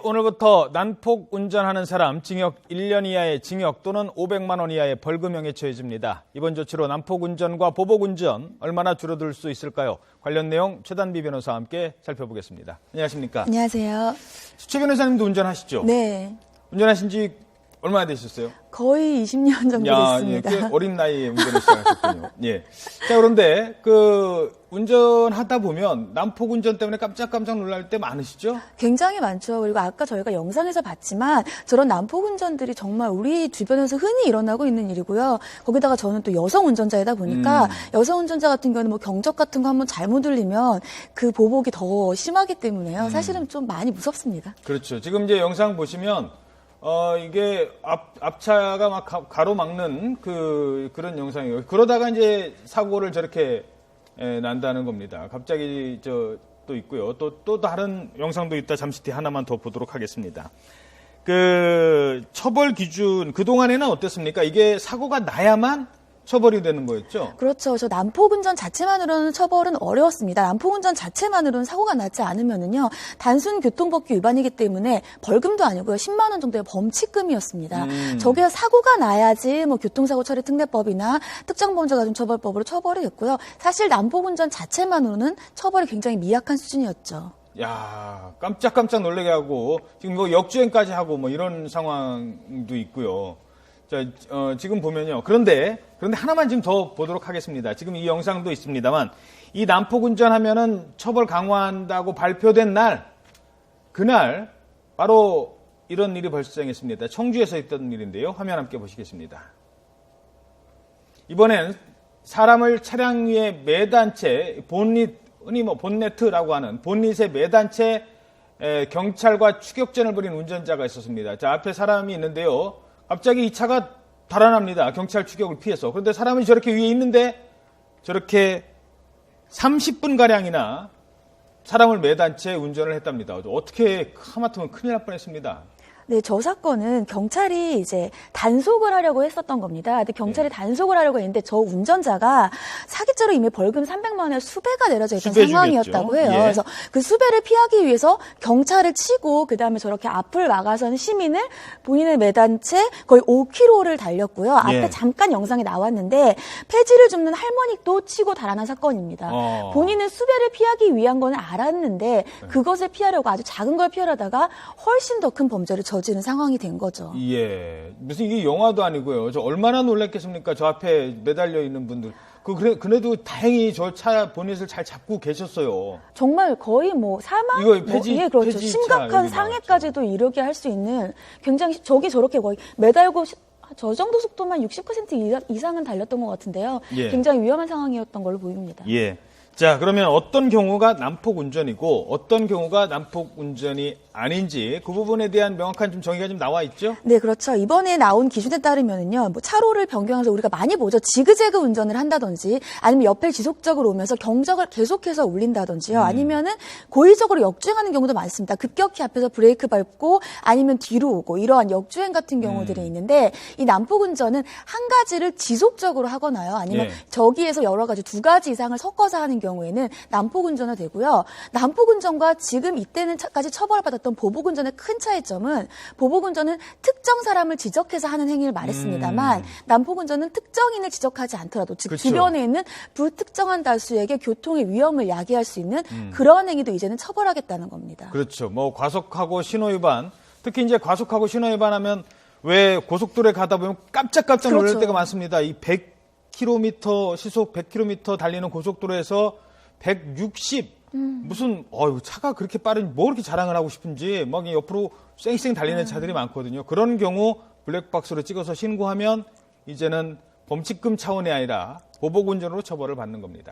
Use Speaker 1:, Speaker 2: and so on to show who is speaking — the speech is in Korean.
Speaker 1: 오늘부터 난폭 운전하는 사람 징역 1년 이하의 징역 또는 500만 원 이하의 벌금형에 처해집니다. 이번 조치로 난폭 운전과 보복 운전 얼마나 줄어들 수 있을까요? 관련 내용 최단비 변호사와 함께 살펴보겠습니다. 안녕하십니까?
Speaker 2: 안녕하세요.
Speaker 1: 최 변호사님도 운전하시죠?
Speaker 2: 네.
Speaker 1: 운전하신 지 얼마나 되셨어요?
Speaker 2: 거의 20년 정도 됐습니다.
Speaker 1: 꽤 어린 나이에 운전을 시작하셨군요. 예. 자, 그런데 운전하다 보면 난폭 운전 때문에 깜짝깜짝 놀랄 때 많으시죠?
Speaker 2: 굉장히 많죠. 그리고 아까 저희가 영상에서 봤지만 저런 난폭 운전들이 정말 우리 주변에서 흔히 일어나고 있는 일이고요. 거기다가 저는 또 여성 운전자이다 보니까 여성 운전자 같은 경우는 뭐 경적 같은 거 한번 잘못 울리면 그 보복이 더 심하기 때문에요. 사실은 좀 많이 무섭습니다.
Speaker 1: 그렇죠. 지금 이제 영상 보시면 이게 앞차가 막 가로막는 그런 영상이에요. 그러다가 이제 사고를 저렇게 난다는 겁니다. 갑자기 또 있고요. 또 다른 영상도 있다. 잠시 뒤에 하나만 더 보도록 하겠습니다. 처벌 기준 그동안에는 어땠습니까? 이게 사고가 나야만 처벌이 되는 거였죠?
Speaker 2: 그렇죠. 저 난폭운전 자체만으로는 처벌은 어려웠습니다. 난폭운전 자체만으로는 사고가 나지 않으면은요, 단순 교통법규 위반이기 때문에 벌금도 아니고요, 10만 원 정도의 범칙금이었습니다. 저게 사고가 나야지 뭐 교통사고 처리 특례법이나 특정범죄가중처벌법으로 처벌이 됐고요. 사실 난폭운전 자체만으로는 처벌이 굉장히 미약한 수준이었죠.
Speaker 1: 야, 깜짝깜짝 놀라게 하고 지금 뭐 역주행까지 하고 뭐 이런 상황도 있고요. 자, 지금 보면요. 그런데 하나만 지금 더 보도록 하겠습니다. 지금 이 영상도 있습니다만, 이 난폭 운전하면은 처벌 강화한다고 발표된 그날, 바로 이런 일이 발생했습니다. 청주에서 있던 일인데요. 화면 함께 보시겠습니다. 이번엔 사람을 차량 위에 매단 채, 흔히 본네트라고 하는 본닛에 매단 채 경찰과 추격전을 벌인 운전자가 있었습니다. 자, 앞에 사람이 있는데요. 갑자기 이 차가 달아납니다. 경찰 추격을 피해서. 그런데 사람이 저렇게 위에 있는데 저렇게 30분가량이나 사람을 매단 채 운전을 했답니다. 어떻게 하마터면 큰일 날 뻔했습니다.
Speaker 2: 네, 저 사건은 경찰이 이제 단속을 하려고 했었던 겁니다. 근데 경찰이 단속을 하려고 했는데 저 운전자가 사기죄로 이미 벌금 300만 원의 수배가 내려져 있던 상황이었다고 해요.
Speaker 1: 예.
Speaker 2: 그래서 그 수배를 피하기 위해서 경찰을 치고 그다음에 저렇게 앞을 막아서는 시민을 본인의 매단 채 거의 5km를 달렸고요. 앞에
Speaker 1: 예.
Speaker 2: 잠깐 영상에 나왔는데 폐지를 줍는 할머니도 치고 달아난 사건입니다. 본인은 수배를 피하기 위한 건 알았는데 그것을 피하려고 아주 작은 걸 피하려다가 훨씬 더 큰 범죄를 저지른 상황이 된 거죠.
Speaker 1: 예. 무슨 이게 영화도 아니고요. 저 얼마나 놀랐겠습니까? 저 앞에 매달려 있는 분들. 그래도 다행히 저 차 보닛을 잘 잡고 계셨어요.
Speaker 2: 정말 거의 뭐 사망?
Speaker 1: 이거 폐지,
Speaker 2: 예, 그렇죠.
Speaker 1: 폐지차
Speaker 2: 심각한 상해까지도 이르게 할 수 있는 굉장히 저렇게 거의 매달고 저 정도 속도만 60% 이상은 달렸던 것 같은데요.
Speaker 1: 예.
Speaker 2: 굉장히 위험한 상황이었던 걸로 보입니다.
Speaker 1: 예. 자, 그러면 어떤 경우가 난폭 운전이고 어떤 경우가 난폭 운전이 아닌지 그 부분에 대한 명확한 좀 정의가 좀 나와 있죠?
Speaker 2: 네, 그렇죠. 이번에 나온 기준에 따르면은요, 뭐 차로를 변경해서 우리가 많이 보죠. 지그재그 운전을 한다든지, 아니면 옆에 지속적으로 오면서 경적을 계속해서 울린다든지요. 아니면은 고의적으로 역주행하는 경우도 많습니다. 급격히 앞에서 브레이크 밟고, 아니면 뒤로 오고 이러한 역주행 같은 경우들이 있는데, 이 난폭 운전은 한 가지를 지속적으로 하거나요, 아니면
Speaker 1: 예.
Speaker 2: 저기에서 여러 가지 두 가지 이상을 섞어서 하는 경우에는 난폭 운전이 되고요. 난폭 운전과 지금 이때는까지 처벌받았던 보복 운전의 큰 차이점은 보복 운전은 특정 사람을 지적해서 하는 행위를 말했습니다만 난폭 운전은 특정인을 지적하지 않더라도 즉
Speaker 1: 그렇죠.
Speaker 2: 주변에 있는 불특정한 다수에게 교통의 위험을 야기할 수 있는 그런 행위도 이제는 처벌하겠다는 겁니다.
Speaker 1: 그렇죠. 뭐 과속하고 신호위반, 특히 이제 과속하고 신호위반하면 왜 고속도로에 가다 보면 깜짝깜짝 놀랄
Speaker 2: 그렇죠.
Speaker 1: 때가 많습니다. 이 100km 시속 100km 달리는 고속도로에서 160 무슨 차가 그렇게 빠른지 뭐 그렇게 자랑을 하고 싶은지 막 옆으로 쌩쌩 달리는 차들이 많거든요. 그런 경우 블랙박스로 찍어서 신고하면 이제는 범칙금 차원이 아니라 보복 운전으로 처벌을 받는 겁니다.